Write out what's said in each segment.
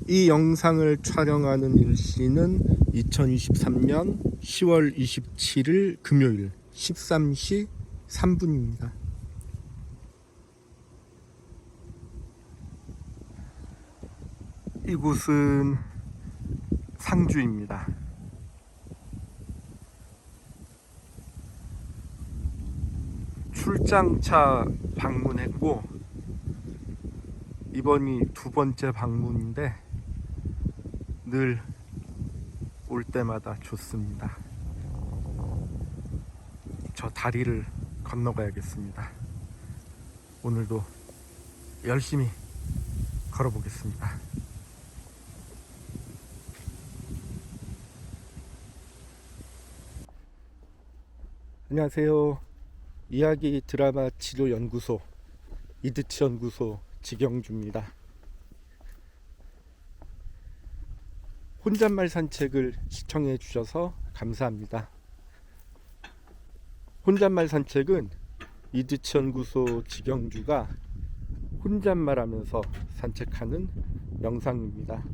이 영상을 촬영하는 일시는 2023년 10월 27일 금요일 13시 3분입니다. 이곳은 상주입니다. 출장차 방문했고 이번이 두 번째 방문인데 늘 올 때마다 좋습니다. 저 다리를 건너가야겠습니다. 오늘도 열심히 걸어보겠습니다. 안녕하세요. 이야기 드라마 치료 연구소 이드치 연구소 지경주입니다. 혼잣말 산책을 시청해 주셔서 감사합니다. 혼잣말 산책은 이드치 연구소 지경주가 혼잣말하면서 산책하는 영상입니다.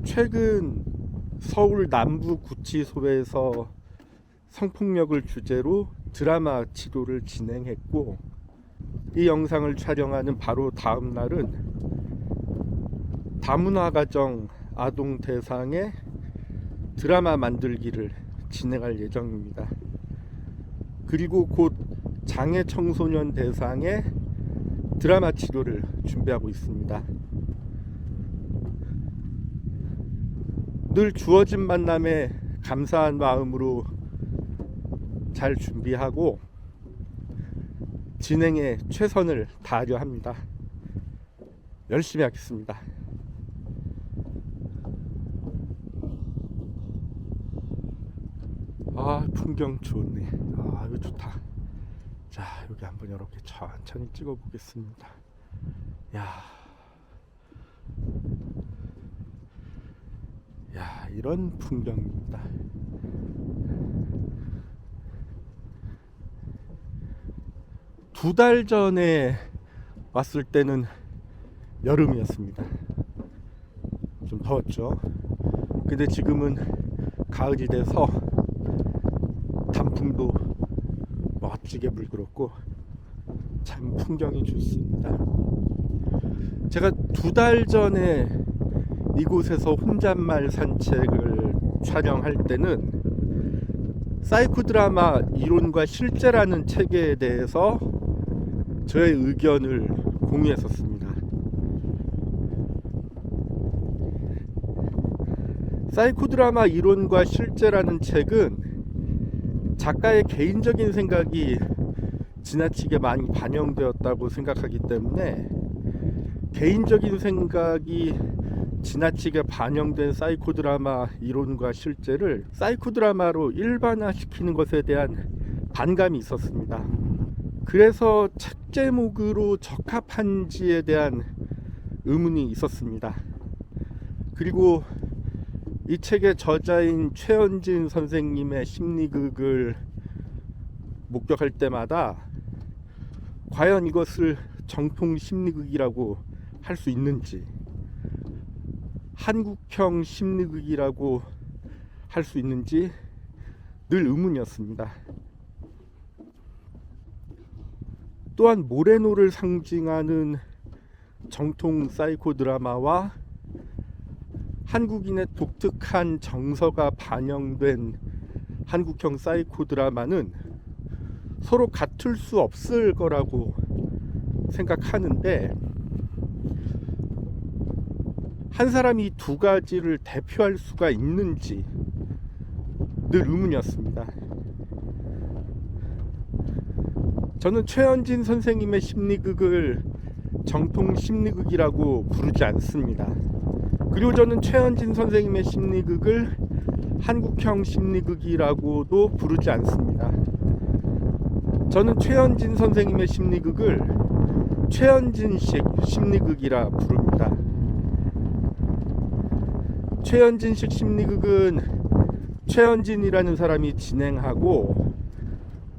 최근 서울 남부구치소에서 성폭력을 주제로 드라마 치료를 진행했고 이 영상을 촬영하는 바로 다음 날은 다문화가정 아동 대상의 드라마 만들기를 진행할 예정입니다. 그리고 곧 장애 청소년 대상의 드라마 치료를 준비하고 있습니다. 늘 주어진 만남에 감사한 마음으로 잘 준비하고 진행에 최선을 다하려 합니다. 열심히 하겠습니다. 풍경 좋네. 이거 좋다. 자, 여기 한번 이렇게 천천히 찍어 보겠습니다. 이런 풍경입니다. 두 달 전에 왔을 때는 여름이었습니다. 좀 더웠죠. 근데 지금은 가을이 돼서 단풍도 멋지게 물들었고 참 풍경이 좋습니다. 제가 두 달 전에 이곳에서 혼잣말 산책을 촬영할 때는 사이코 드라마 이론과 실제라는 책에 대해서 저의 의견을 공유했었습니다. 사이코 드라마 이론과 실제라는 책은 작가의 개인적인 생각이 지나치게 많이 반영되었다고 생각하기 때문에 개인적인 생각이 지나치게 반영된 사이코 드라마 이론과 실제를 사이코 드라마로 일반화시키는 것에 대한 반감이 있었습니다. 그래서 책 제목으로 적합한지에 대한 의문이 있었습니다. 그리고 이 책의 저자인 최현진 선생님의 심리극을 목격할 때마다 과연 이것을 정통 심리극이라고 할 수 있는지, 한국형 심리극이라고 할 수 있는지 늘 의문이었습니다. 또한 모레노를 상징하는 정통 사이코 드라마와 한국인의 독특한 정서가 반영된 한국형 사이코 드라마는 서로 같을 수 없을 거라고 생각하는데 한 사람이 두 가지를 대표할 수가 있는지 늘 의문이었습니다. 저는 최현진 선생님의 심리극을 정통 심리극이라고 부르지 않습니다. 그리고 저는 최현진 선생님의 심리극을 한국형 심리극이라고도 부르지 않습니다. 저는 최현진 선생님의 심리극을 최현진식 심리극이라 부릅니다. 최현진식 심리극은 최현진이라는 사람이 진행하고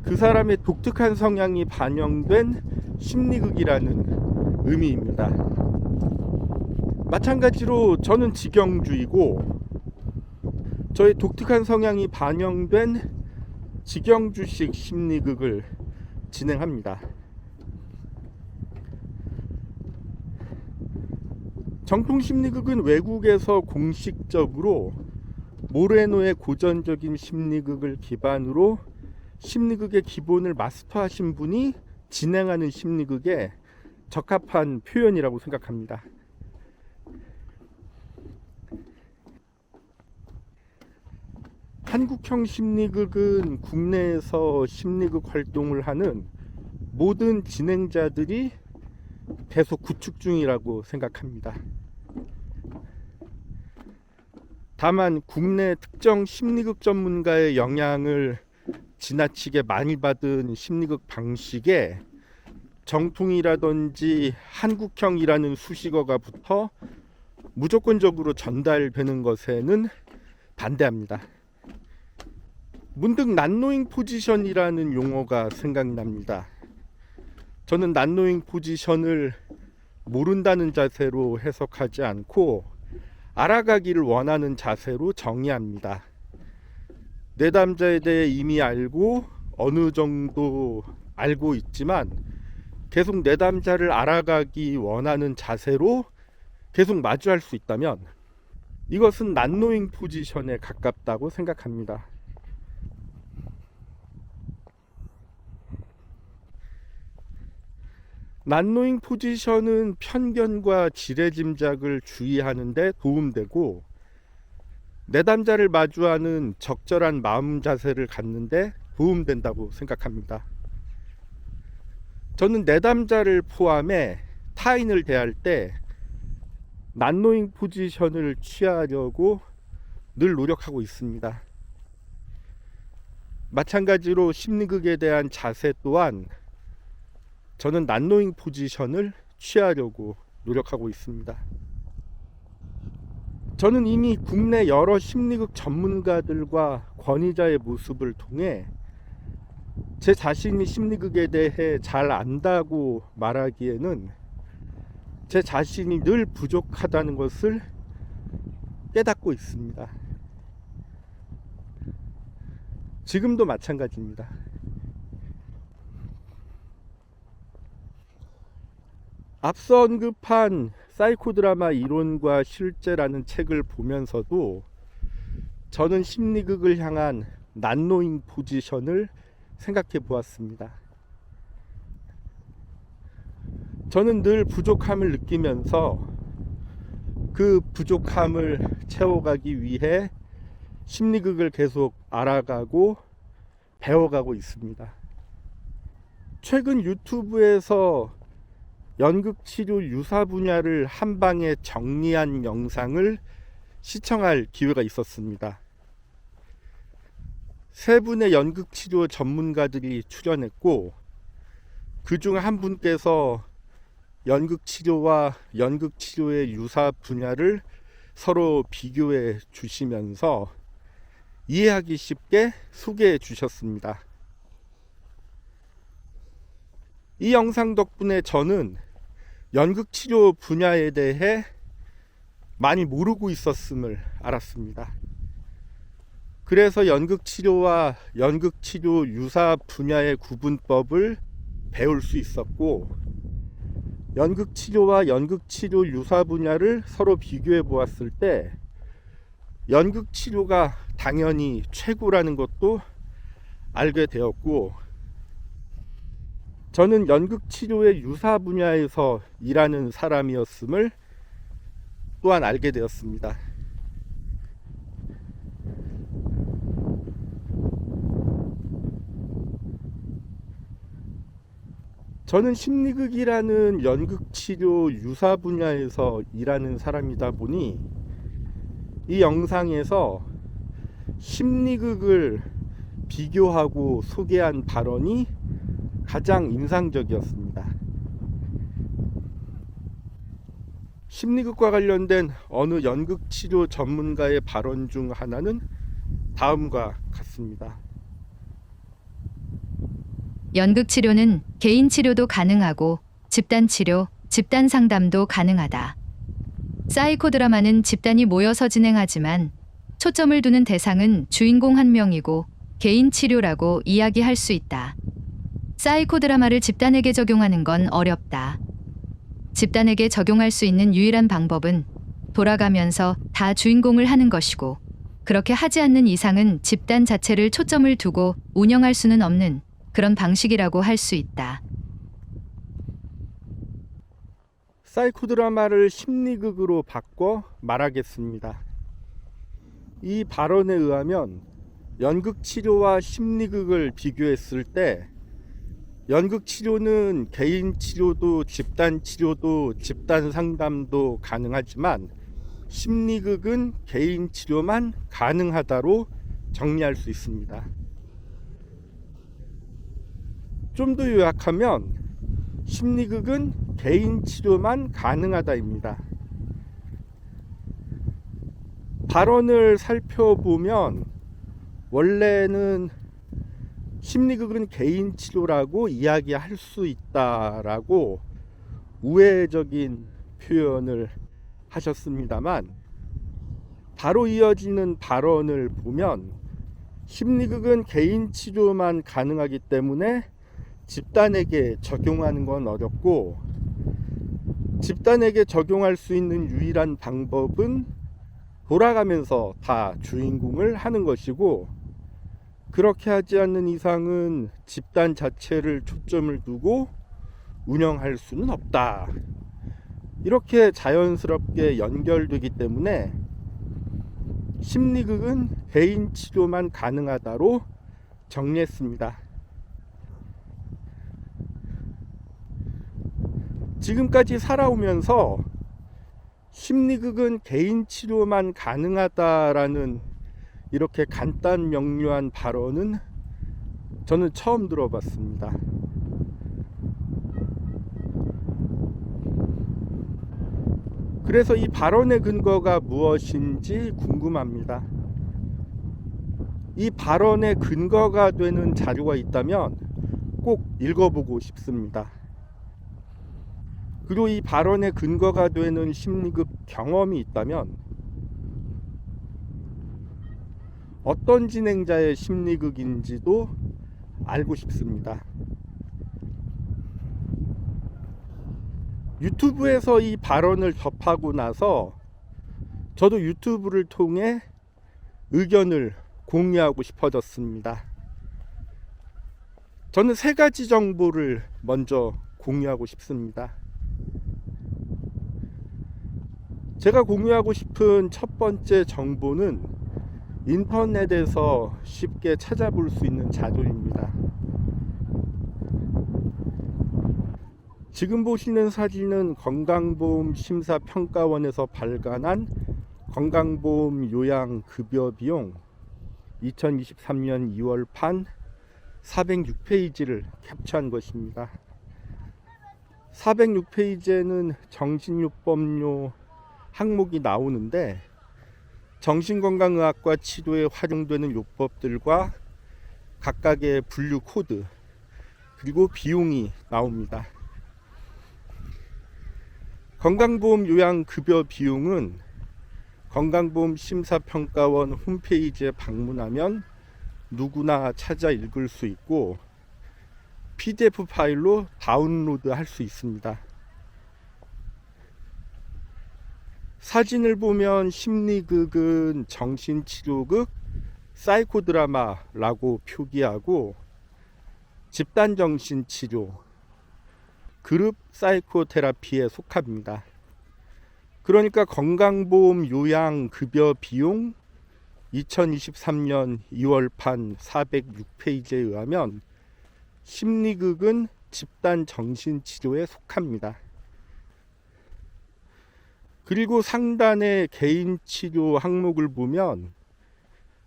그 사람의 독특한 성향이 반영된 심리극이라는 의미입니다. 마찬가지로 저는 직영주의고 저의 독특한 성향이 반영된 직영주식 심리극을 진행합니다. 정통 심리극은 외국에서 공식적으로 모레노의 고전적인 심리극을 기반으로 심리극의 기본을 마스터하신 분이 진행하는 심리극에 적합한 표현이라고 생각합니다. 한국형 심리극은 국내에서 심리극 활동을 하는 모든 진행자들이 계속 구축 중이라고 생각합니다. 다만 국내 특정 심리극 전문가의 영향을 지나치게 많이 받은 심리극 방식에 정통이라든지 한국형이라는 수식어가 붙어 무조건적으로 전달되는 것에는 반대합니다. 문득 난노잉 포지션이라는 용어가 생각납니다. 저는 난노잉 포지션을 모른다는 자세로 해석하지 않고 알아가기를 원하는 자세로 정의합니다. 내담자에 대해 이미 알고 어느 정도 알고 있지만 계속 내담자를 알아가기 원하는 자세로 계속 마주할 수 있다면 이것은 난노잉 포지션에 가깝다고 생각합니다. 난노잉 포지션은 편견과 지레짐작을 주의하는 데 도움되고 내담자를 마주하는 적절한 마음 자세를 갖는 데 도움된다고 생각합니다. 저는 내담자를 포함해 타인을 대할 때 난노잉 포지션을 취하려고 늘 노력하고 있습니다. 마찬가지로 심리극에 대한 자세 또한 저는 난노잉 포지션을 취하려고 노력하고 있습니다. 저는 이미 국내 여러 심리극 전문가들과 권위자의 모습을 통해 제 자신이 심리극에 대해 잘 안다고 말하기에는 제 자신이 늘 부족하다는 것을 깨닫고 있습니다. 지금도 마찬가지입니다. 앞서 언급한 사이코드라마 이론과 실제라는 책을 보면서도 저는 심리극을 향한 난노잉 포지션을 생각해 보았습니다. 저는 늘 부족함을 느끼면서 그 부족함을 채워가기 위해 심리극을 계속 알아가고 배워가고 있습니다. 최근 유튜브에서 연극치료 유사 분야를 한 방에 정리한 영상을 시청할 기회가 있었습니다. 세 분의 연극치료 전문가들이 출연했고 그 중 한 분께서 연극치료와 연극치료의 유사 분야를 서로 비교해 주시면서 이해하기 쉽게 소개해 주셨습니다. 이 영상 덕분에 저는 연극치료 분야에 대해 많이 모르고 있었음을 알았습니다. 그래서 연극치료와 연극치료 유사 분야의 구분법을 배울 수 있었고 연극치료와 연극치료 유사 분야를 서로 비교해 보았을 때 연극치료가 당연히 최고라는 것도 알게 되었고 저는 연극치료의 유사 분야에서 일하는 사람이었음을 또한 알게 되었습니다. 저는 심리극이라는 연극치료 유사 분야에서 일하는 사람이다 보니 이 영상에서 심리극을 비교하고 소개한 발언이 가장 인상적이었습니다. 심리극과 관련된 어느 연극치료 전문가의 발언 중 하나는 다음과 같습니다. 연극 치료는 개인 치료도 가능하고 집단 치료, 집단 상담도 가능하다. 사이코 드라마는 집단이 모여서 진행하지만 초점을 두는 대상은 주인공 한 명이고 개인 치료라고 이야기할 수 있다. 사이코 드라마를 집단에게 적용하는 건 어렵다. 집단에게 적용할 수 있는 유일한 방법은 돌아가면서 다 주인공을 하는 것이고, 그렇게 하지 않는 이상은 집단 자체를 초점을 두고 운영할 수는 없는 그런 방식이라고 할 수 있다. 사이코 드라마를 심리극으로 바꿔 말하겠습니다. 이 발언에 의하면 연극 치료와 심리극을 비교했을 때 연극 치료는 개인 치료도 집단 치료도 집단 상담도 가능하지만 심리극은 개인 치료만 가능하다로 정리할 수 있습니다. 좀 더 요약하면 심리극은 개인 치료만 가능하다입니다. 발언을 살펴보면 원래는 심리극은 개인 치료라고 이야기할 수 있다라고 우회적인 표현을 하셨습니다만, 바로 이어지는 발언을 보면 심리극은 개인 치료만 가능하기 때문에 집단에게 적용하는 건 어렵고, 집단에게 적용할 수 있는 유일한 방법은 돌아가면서 다 주인공을 하는 것이고, 그렇게 하지 않는 이상은 집단 자체를 초점을 두고 운영할 수는 없다. 이렇게 자연스럽게 연결되기 때문에 심리극은 개인 치료만 가능하다로 정리했습니다. 지금까지 살아오면서 심리극은 개인 치료만 가능하다라는 이렇게 간단 명료한 발언은 저는 처음 들어봤습니다. 그래서 이 발언의 근거가 무엇인지 궁금합니다. 이 발언의 근거가 되는 자료가 있다면 꼭 읽어보고 싶습니다. 그리고 이 발언의 근거가 되는 심리극 경험이 있다면 어떤 진행자의 심리극인지도 알고 싶습니다. 유튜브에서 이 발언을 접하고 나서 저도 유튜브를 통해 의견을 공유하고 싶어졌습니다. 저는 세 가지 정보를 먼저 공유하고 싶습니다. 제가 공유하고 싶은 첫 번째 정보는 인터넷에서 쉽게 찾아볼 수 있는 자료입니다. 지금 보시는 사진은 건강보험심사평가원에서 발간한 건강보험 요양급여비용 2023년 2월판 406페이지를 캡처한 것입니다. 406페이지에는 정신요법료 항목이 나오는데, 정신건강의학과 치료에 활용되는 요법들과 각각의 분류 코드 그리고 비용이 나옵니다. 건강보험 요양급여 비용은 건강보험심사평가원 홈페이지에 방문하면 누구나 찾아 읽을 수 있고 PDF 파일로 다운로드 할 수 있습니다. 사진을 보면 심리극은 정신치료극, 사이코드라마라고 표기하고 집단정신치료, 그룹 사이코테라피에 속합니다. 그러니까 건강보험 요양급여 비용 2023년 2월판 406페이지에 의하면 심리극은 집단정신치료에 속합니다. 그리고 상단의 개인치료 항목을 보면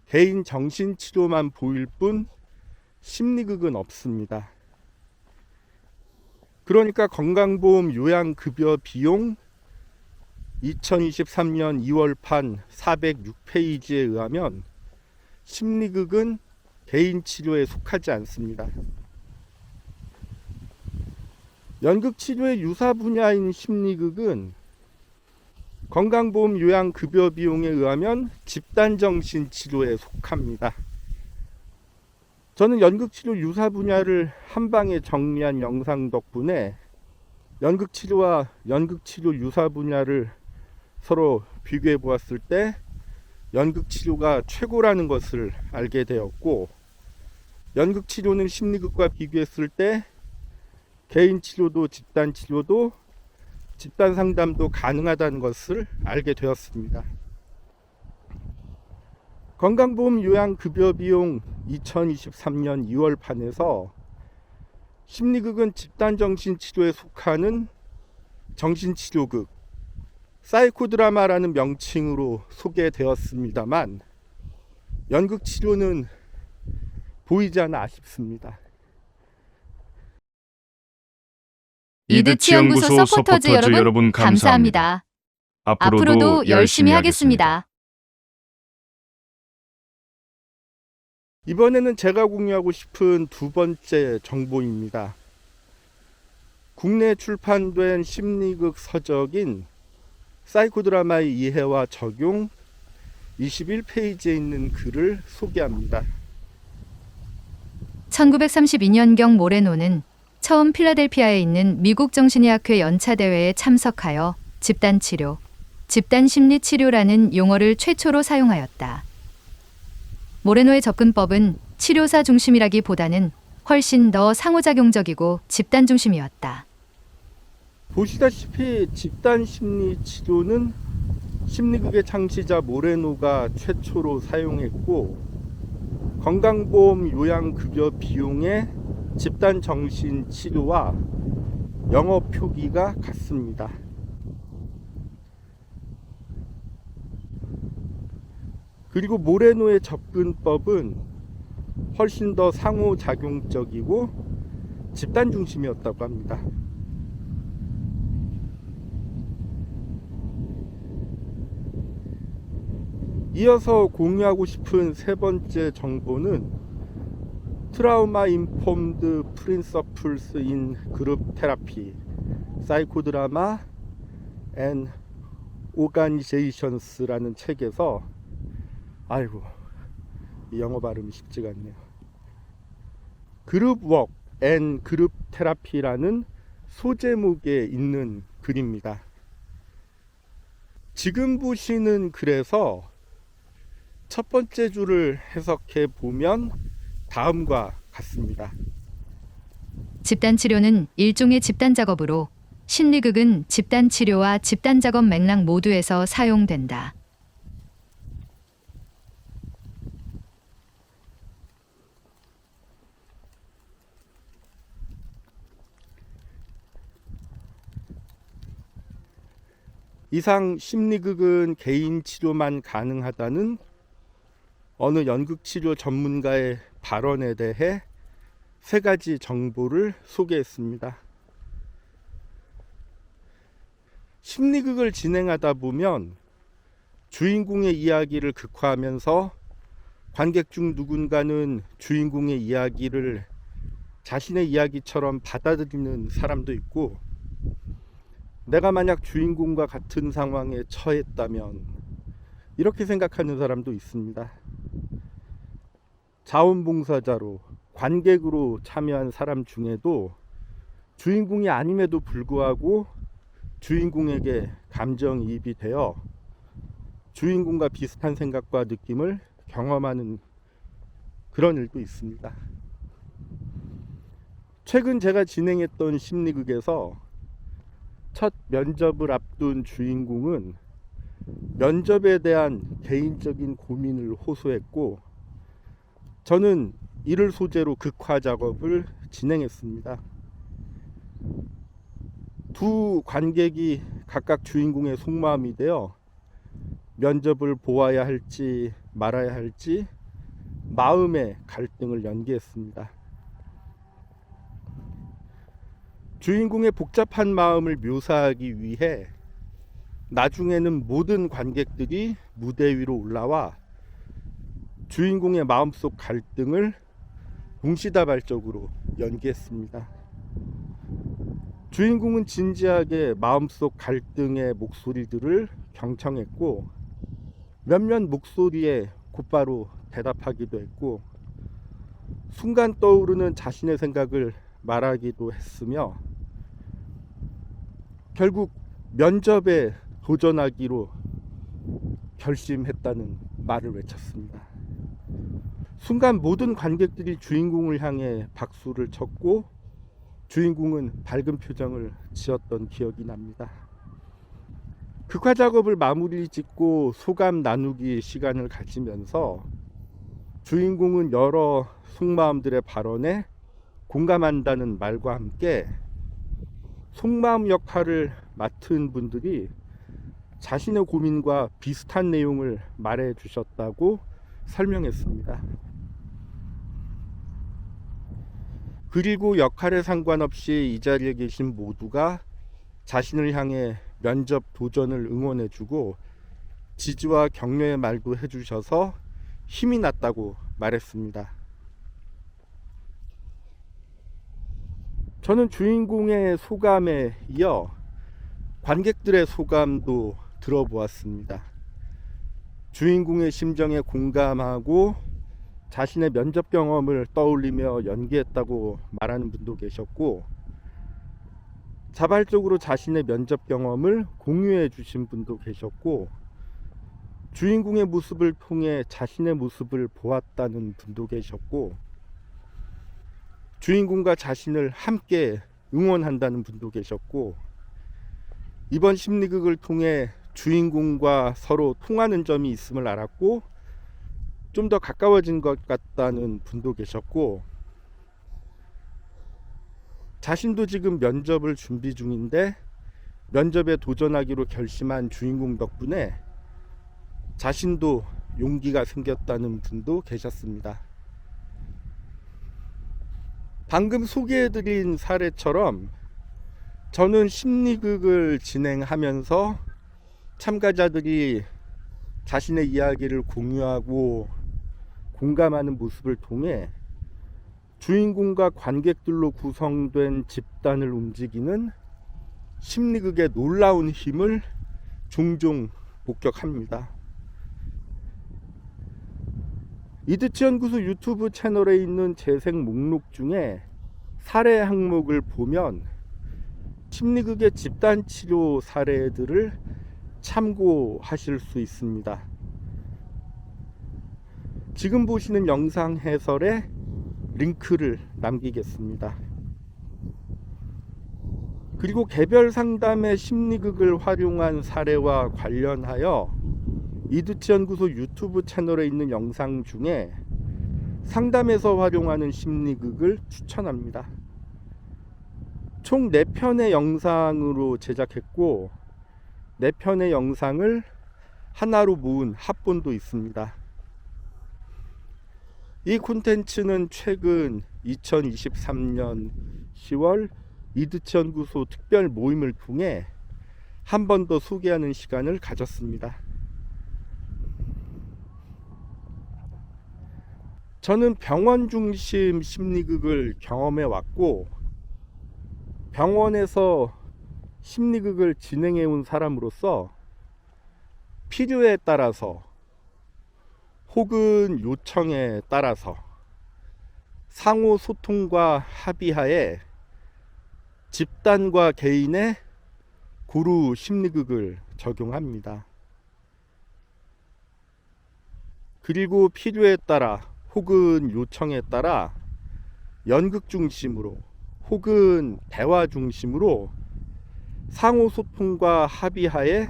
개인 정신치료만 보일 뿐 심리극은 없습니다. 그러니까 건강보험 요양급여 비용 2023년 2월판 406페이지에 의하면 심리극은 개인치료에 속하지 않습니다. 연극치료의 유사 분야인 심리극은 건강보험 요양급여 비용에 의하면 집단정신치료에 속합니다. 저는 연극치료 유사 분야를 한방에 정리한 영상 덕분에 연극치료와 연극치료 유사 분야를 서로 비교해 보았을 때 연극치료가 최고라는 것을 알게 되었고, 연극치료는 심리극과 비교했을 때 개인치료도 집단치료도 집단상담도 가능하다는 것을 알게 되었습니다. 건강보험 요양급여 비용 2023년 2월 판에서 심리극은 집단정신치료에 속하는 정신치료극, 사이코드라마라는 명칭으로 소개되었습니다만 연극치료는 보이지 않아 아쉽습니다. 이드치연구소 서포터즈 여러분 감사합니다. 앞으로도 열심히 하겠습니다. 이번에는 제가 공유하고 싶은 두 번째 정보입니다. 국내 출판된 심리극 서적인 사이코드라마의 이해와 적용 21페이지에 있는 글을 소개합니다. 1932년경 모레노는 처음 필라델피아에 있는 미국 정신의학회 연차대회에 참석하여 집단치료, 집단심리치료라는 용어를 최초로 사용하였다. 모레노의 접근법은 치료사 중심이라기보다는 훨씬 더 상호작용적이고 집단 중심이었다. 보시다시피 집단심리치료는 심리극의 창시자 모레노가 최초로 사용했고, 건강보험 요양급여 비용의 집단정신치료와 영어 표기가 같습니다. 그리고 모레노의 접근법은 훨씬 더 상호작용적이고 집단 중심이었다고 합니다. 이어서 공유하고 싶은 세 번째 정보는 트라우마 인폼드 프린서플스 인 그룹 테라피, 사이코드라마 앤 오가니제이션스라는 책에서, 아이고 이 영어 발음이 쉽지가 않네요. 그룹 웍 앤 그룹 테라피라는 소제목에 있는 글입니다. 지금 보시는 글에서 첫 번째 줄을 해석해 보면 다음과 같습니다. 집단치료는 일종의 집단작업으로 심리극은 집단치료와 집단작업 맥락 모두에서 사용된다. 이상 심리극은 개인 치료만 가능하다는 어느 연극치료 전문가의 발언에 대해 세 가지 정보를 소개했습니다. 심리극을 진행하다 보면 주인공의 이야기를 극화하면서 관객 중 누군가는 주인공의 이야기를 자신의 이야기처럼 받아들이는 사람도 있고, 내가 만약 주인공과 같은 상황에 처했다면 이렇게 생각하는 사람도 있습니다. 자원봉사자로 관객으로 참여한 사람 중에도 주인공이 아님에도 불구하고 주인공에게 감정이입이 되어 주인공과 비슷한 생각과 느낌을 경험하는 그런 일도 있습니다. 최근 제가 진행했던 심리극에서 첫 면접을 앞둔 주인공은 면접에 대한 개인적인 고민을 호소했고, 저는 이를 소재로 극화 작업을 진행했습니다. 두 관객이 각각 주인공의 속마음이 되어 면접을 보아야 할지 말아야 할지 마음의 갈등을 연기했습니다. 주인공의 복잡한 마음을 묘사하기 위해 나중에는 모든 관객들이 무대 위로 올라와 주인공의 마음속 갈등을 동시다발적으로 연기했습니다. 주인공은 진지하게 마음속 갈등의 목소리들을 경청했고 몇몇 목소리에 곧바로 대답하기도 했고 순간 떠오르는 자신의 생각을 말하기도 했으며 결국 면접에 도전하기로 결심했다는 말을 외쳤습니다. 순간 모든 관객들이 주인공을 향해 박수를 쳤고 주인공은 밝은 표정을 지었던 기억이 납니다. 극화 작업을 마무리 짓고 소감 나누기 시간을 가지면서 주인공은 여러 속마음들의 발언에 공감한다는 말과 함께 속마음 역할을 맡은 분들이 자신의 고민과 비슷한 내용을 말해 주셨다고 설명했습니다. 그리고 역할에 상관없이 이 자리에 계신 모두가 자신을 향해 면접 도전을 응원해주고 지지와 격려의 말도 해주셔서 힘이 났다고 말했습니다. 저는 주인공의 소감에 이어 관객들의 소감도 들어보았습니다. 주인공의 심정에 공감하고 자신의 면접 경험을 떠올리며 연기했다고 말하는 분도 계셨고 자발적으로 자신의 면접 경험을 공유해 주신 분도 계셨고 주인공의 모습을 통해 자신의 모습을 보았다는 분도 계셨고 주인공과 자신을 함께 응원한다는 분도 계셨고 이번 심리극을 통해 주인공과 서로 통하는 점이 있음을 알았고 좀 더 가까워진 것 같다는 분도 계셨고 자신도 지금 면접을 준비 중인데 면접에 도전하기로 결심한 주인공 덕분에 자신도 용기가 생겼다는 분도 계셨습니다. 방금 소개해드린 사례처럼 저는 심리극을 진행하면서 참가자들이 자신의 이야기를 공유하고 공감하는 모습을 통해 주인공과 관객들로 구성된 집단을 움직이는 심리극의 놀라운 힘을 종종 목격합니다. 이드치연구소 유튜브 채널에 있는 재생 목록 중에 사례 항목을 보면 심리극의 집단치료 사례들을 참고하실 수 있습니다. 지금 보시는 영상 해설에 링크를 남기겠습니다. 그리고 개별 상담의 심리극을 활용한 사례와 관련하여 이드치연구소 유튜브 채널에 있는 영상 중에 상담에서 활용하는 심리극을 추천합니다. 총 4편의 영상으로 제작했고 4편의 영상을 하나로 모은 합본도 있습니다. 이 콘텐츠는 최근 2023년 10월 이드치연구소 특별 모임을 통해 한 번 더 소개하는 시간을 가졌습니다. 저는 병원 중심 심리극을 경험해 왔고 병원에서 심리극을 진행해 온 사람으로서 필요에 따라서 혹은 요청에 따라서 상호 소통과 합의하에 집단과 개인의 고루 심리극을 적용합니다. 그리고 필요에 따라 혹은 요청에 따라 연극 중심으로 혹은 대화 중심으로 상호 소통과 합의하에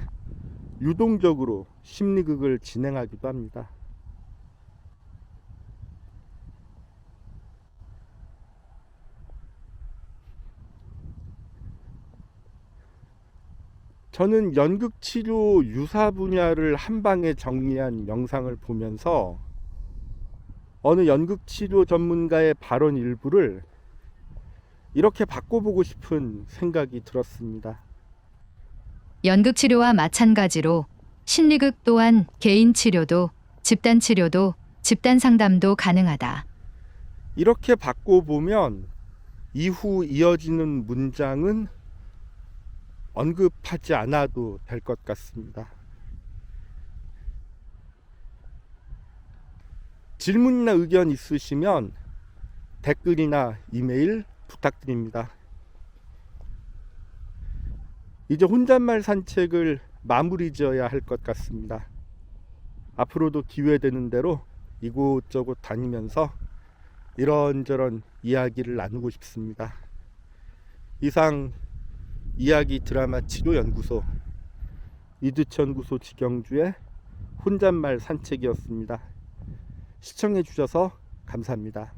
유동적으로 심리극을 진행하기도 합니다. 저는 연극치료 유사 분야를 한 방에 정리한 영상을 보면서 어느 연극치료 전문가의 발언 일부를 이렇게 바꿔보고 싶은 생각이 들었습니다. 연극치료와 마찬가지로 심리극 또한 개인 치료도 집단 치료도 집단 상담도 가능하다. 이렇게 바꿔보면 이후 이어지는 문장은 언급하지 않아도 될 것 같습니다. 질문이나 의견 있으시면 댓글이나 이메일 부탁드립니다. 이제 혼잣말 산책을 마무리 지어야 할 것 같습니다. 앞으로도 기회 되는 대로 이곳저곳 다니면서 이런저런 이야기를 나누고 싶습니다. 이상 이야기 드라마 치료연구소 이두천구소 지경주의 혼잣말 산책이었습니다. 시청해 주셔서 감사합니다.